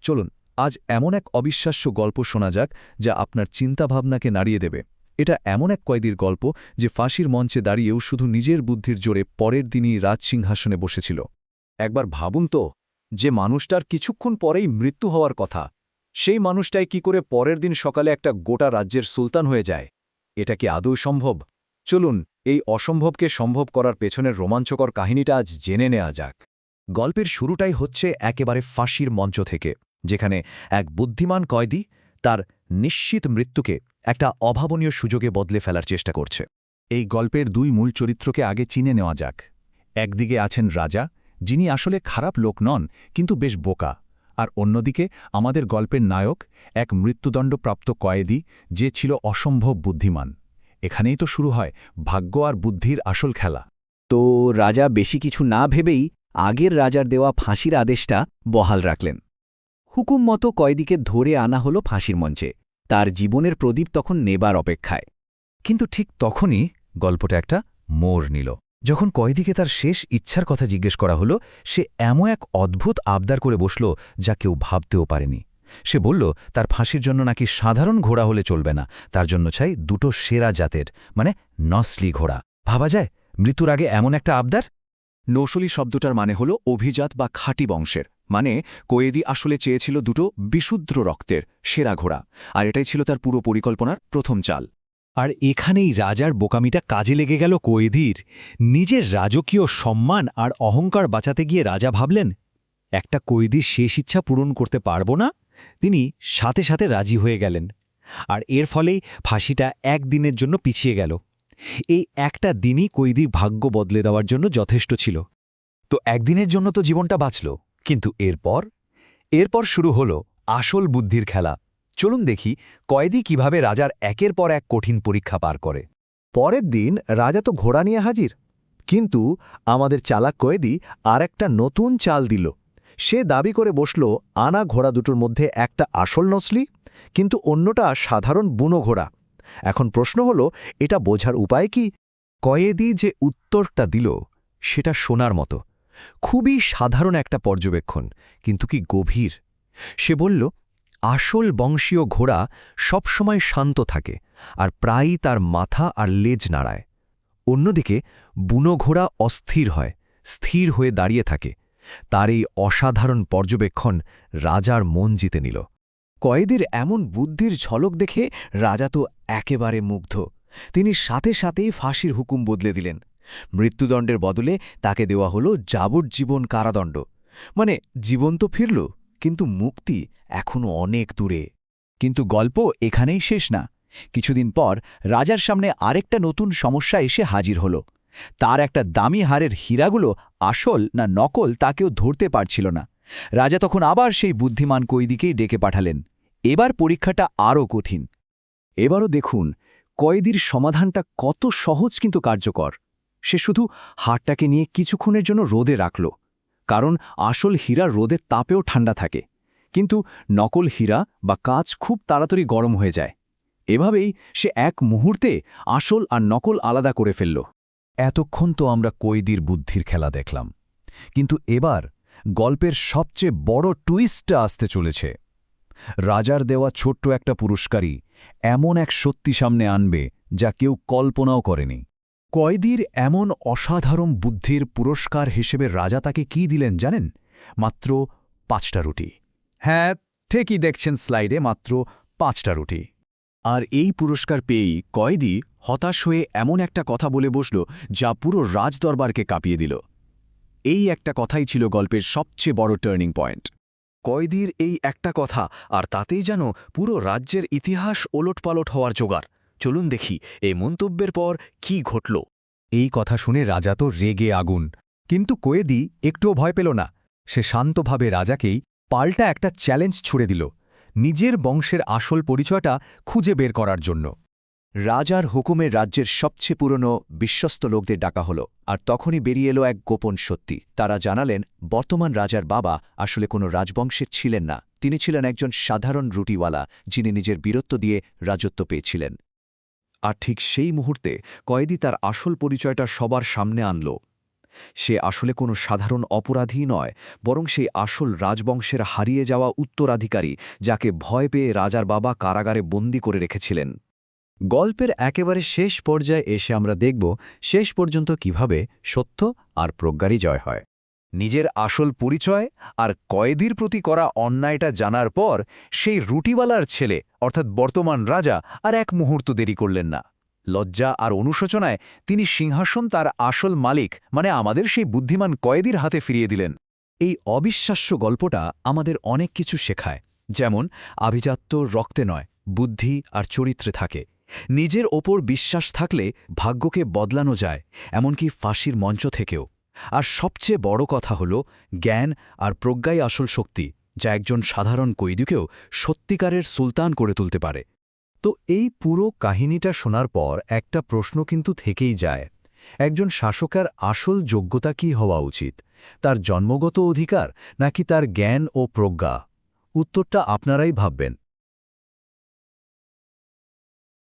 চলুন আজ এমন এক অবিশ্বাস্য গল্প শোনা যাক যা আপনার চিন্তাভাবনাকে নাড়িয়ে দেবে। এটা এমন এক কয়েদির গল্প যে ফাঁসির মঞ্চে দাঁড়িয়েও শুধু নিজের বুদ্ধির জোরে পরের দিনই রাজসিংহাসনে বসেছিল। একবার ভাবুন তো, যে মানুষটার কিছুক্ষণ পরেই মৃত্যু হওয়ার কথা, সেই মানুষটাই কি করে পরের দিন সকালে একটা গোটা রাজ্যের সুলতান হয়ে যায়? এটা কি আদৌ সম্ভব? চলুন এই অসম্ভবকে সম্ভব করার পেছনের রোমাঞ্চকর কাহিনীটা আজ জেনে নেওয়া যাক। গল্পের শুরুটাই হচ্ছে একেবারে ফাঁসির মঞ্চ থেকে, যেখানে এক বুদ্ধিমান কয়েদি তার নিশ্চিত মৃত্যুকে একটা অভাবনীয় সুযোগে বদলে ফেলার চেষ্টা করছে। এই গল্পের দুই মূল চরিত্রকে আগে চিনে নেওয়া যাক। একদিকে আছেন রাজা, যিনি আসলে খারাপ লোক নন কিন্তু বেশ বোকা, আর অন্যদিকে আমাদের গল্পের নায়ক, এক মৃত্যুদণ্ডপ্রাপ্ত কয়েদি যে ছিল অসম্ভব বুদ্ধিমান। এখানেই তো শুরু হয় ভাগ্য আর বুদ্ধির আসল খেলা। তো রাজা বেশি কিছু না ভেবেই আগের রাজার দেওয়া ফাঁসির আদেশটা বহাল রাখলেন। হুকুম মতো কয়েদিকে ধরে আনা হলো ফাঁসির মঞ্চে, তার জীবনের প্রদীপ তখন নেবার অপেক্ষায়। কিন্তু ঠিক তখনই গল্পটা একটা মোড় নিল। যখন কয়েদিকে তার শেষ ইচ্ছার কথা জিজ্ঞেস করা হলো, সে এমন এক অদ্ভুত আবদার করে বসল যা কেউ ভাবতেও পারেনি। সে বলল তার ফাঁসির জন্য নাকি সাধারণ ঘোড়া হলে চলবে না, তার জন্য চাই দুটো সেরা জাতের, মানে নসলি ঘোড়া। ভাবা যায় মৃত্যুর আগে এমন একটা আবদার? নৌসলি শব্দটার মানে হল অভিজাত বা খাঁটি বংশের, মানে কয়েদি আসলে চেয়েছিল দুটো বিশুদ্ধ রক্তের সেরা ঘোড়া, আর এটাই ছিল তার পুরো পরিকল্পনার প্রথম চাল। আর এখানেই রাজার বোকামিটা কাজে লেগে গেল কয়েদির। নিজের রাজকীয় সম্মান আর অহংকার বাঁচাতে গিয়ে রাজা ভাবলেন, একটা কয়েদির শেষ ইচ্ছা পূরণ করতে পারব না। তিনি সাথে সাথে রাজি হয়ে গেলেন, আর এর ফলেই ফাঁসিটা একদিনের জন্য পিছিয়ে গেল। এই একটা দিনই কয়েদির ভাগ্য বদলে দেওয়ার জন্য যথেষ্ট ছিল। তো একদিনের জন্য তো জীবনটা বাঁচল, কিন্তু এরপর শুরু হল আসল বুদ্ধির খেলা। চলুন দেখি কয়েদি কিভাবে রাজার একের পর এক কঠিন পরীক্ষা পার করে। পরের দিন রাজা তো ঘোড়া নিয়ে হাজির, কিন্তু আমাদের চালাক কয়েদি আর একটা নতুন চাল দিল। সে দাবি করে বসল আনা ঘোড়া দুটোর মধ্যে একটা আসল নসলি, কিন্তু অন্যটা সাধারণ বুনো ঘোড়া। এখন প্রশ্ন হল, এটা বোঝার উপায় কি? কয়েদি যে উত্তরটা দিল সেটা শোনার মতো। খুবই সাধারণ একটা পর্যবেক্ষণ, কিন্তু কি গভীর। সে বলল, আসল বংশীয় ঘোড়া সবসময় শান্ত থাকে আর প্রায়ই তার মাথা আর লেজ নাড়ায়। অন্যদিকে বুনো ঘোড়া অস্থির হয়, স্থির হয়ে দাঁড়িয়ে থাকে। তার এই অসাধারণ পর্যবেক্ষণ রাজার মন জিতে নিল। কয়েদির এমন বুদ্ধির ঝলক দেখে রাজা তো একেবারে মুগ্ধ। তিনি সাথে সাথেই ফাঁসির হুকুম বদলে দিলেন। মৃত্যুদণ্ডের বদলে তাকে দেওয়া হল যাবজ্জীবন কারাদণ্ড। মানে জীবন তো ফিরল, কিন্তু মুক্তি এখনও অনেক দূরে। কিন্তু গল্প এখানেই শেষ না। কিছুদিন পর রাজার সামনে আরেকটা নতুন সমস্যা এসে হাজির হল। তার একটা দামি হারের হীরাগুলো আসল না নকল তা কেউ ধরতে পারছিল না। রাজা তখন আবার সেই বুদ্ধিমান কয়েদিকেই ডেকে পাঠালেন। এবার পরীক্ষাটা আরও কঠিন। এবারও দেখুন কয়েদির সমাধানটা কত সহজ কিন্তু কার্যকর। সে শুধু হাড়টাকে নিয়ে কিছুক্ষণের জন্য রোদে রাখল, কারণ আসল হীরা রোদের তাপেও ঠান্ডা থাকে, কিন্তু নকল হীরা বা কাঁচ খুব তাড়াতাড়ি গরম হয়ে যায়। এভাবেই সে এক মুহূর্তে আসল আর নকল আলাদা করে ফেলল। এতক্ষণ তো আমরা কয়েদির বুদ্ধির খেলা দেখলাম, কিন্তু এবার গল্পের সবচেয়ে বড় টুইস্টটা আসতে চলেছে। রাজার দেওয়া ছোট্ট একটা পুরস্কারই এমন এক সত্যি সামনে আনবে যা কেউ কল্পনাও করেনি। কয়েদির এমন অসাধারণ বুদ্ধির পুরস্কার হিসেবে রাজা তাকে কি দিলেন জানেন? মাত্র 5টা রুটি। হ্যাঁ, ঠিকই দেখছেন স্লাইডে, মাত্র 5টা রুটি। আর এই পুরস্কার পেয়েই কয়েদি হতাশ হয়ে এমন একটা কথা বলে বসল যা পুরো রাজদরবারকে কাঁপিয়ে দিল। এই একটা কথাই ছিল গল্পের সবচেয়ে বড় টার্নিং পয়েন্ট। কয়েদির এই একটা কথা, আর তাতেই যেন পুরো রাজ্যের ইতিহাস ওলটপালট হওয়ার জোগাড়। চলুন দেখি এই মন্তব্যের পর কি ঘটল। এই কথা শুনে রাজা তো রেগে আগুন, কিন্তু কয়েদি একটুও ভয় পেল না। সে শান্তভাবে রাজাকেই পাল্টা একটা চ্যালেঞ্জ ছুড়ে দিল, নিজের বংশের আসল পরিচয়টা খুঁজে বের করার জন্য। রাজার হুকুমে রাজ্যের সবচেয়ে পুরনো বিশ্বস্ত লোকদের ডাকা হল, আর তখনই বেরিয়ে এলো এক গোপন সত্যি। তারা জানালেন বর্তমান রাজার বাবা আসলে কোনো রাজবংশের ছিলেন না, তিনি ছিলেন একজন সাধারণ রুটিওয়ালা, যিনি নিজের বীরত্ব দিয়ে রাজত্ব পেয়েছিলেন। আর ঠিক সেই মুহূর্তে কয়েদি তার আসল পরিচয়টা সবার সামনে আনল। সে আসলে কোনো সাধারণ অপরাধী নয়, বরং সেই আসল রাজবংশের হারিয়ে যাওয়া উত্তরাধিকারী, যাকে ভয় পেয়ে রাজার বাবা কারাগারে বন্দী করে রেখেছিলেন। গল্পের একেবারে শেষ পর্যায়ে এসে আমরা দেখব শেষ পর্যন্ত কিভাবে সত্য আর প্রজ্ঞারই জয় হয়। নিজের আসল পরিচয় আর কয়েদির প্রতি করা অন্যায়টা জানার পর সেই রুটিওয়ালার ছেলে অর্থাৎ বর্তমান রাজা আর এক মুহূর্ত দেরি করলেন না। লজ্জা আর অনুশোচনায় তিনি সিংহাসন তার আসল মালিক মানে আমাদের সেই বুদ্ধিমান কয়েদির হাতে ফিরিয়ে দিলেন। এই অবিশ্বাস্য গল্পটা আমাদের অনেক কিছু শেখায়, যেমন আভিজাত্য রক্তে নয়, বুদ্ধি আর চরিত্রে থাকে। নিজের ওপর বিশ্বাস থাকলে ভাগ্যকে বদলানো যায়, এমনকি ফাঁসির মঞ্চ থেকেও। আর সবচেয়ে বড় কথা হল জ্ঞান আর প্রজ্ঞাই আসল শক্তি, যা একজন সাধারণ কয়েদিকেও সত্যিকারের সুলতান করে তুলতে পারে। তো এই পুরো কাহিনীটা শোনার পর একটা প্রশ্ন কিন্তু থেকেই যায়, একজন শাসকের আসল যোগ্যতা কী হওয়া উচিত, তার জন্মগত অধিকার নাকি তার জ্ঞান ও প্রজ্ঞা? উত্তরটা আপনারাই ভাববেন।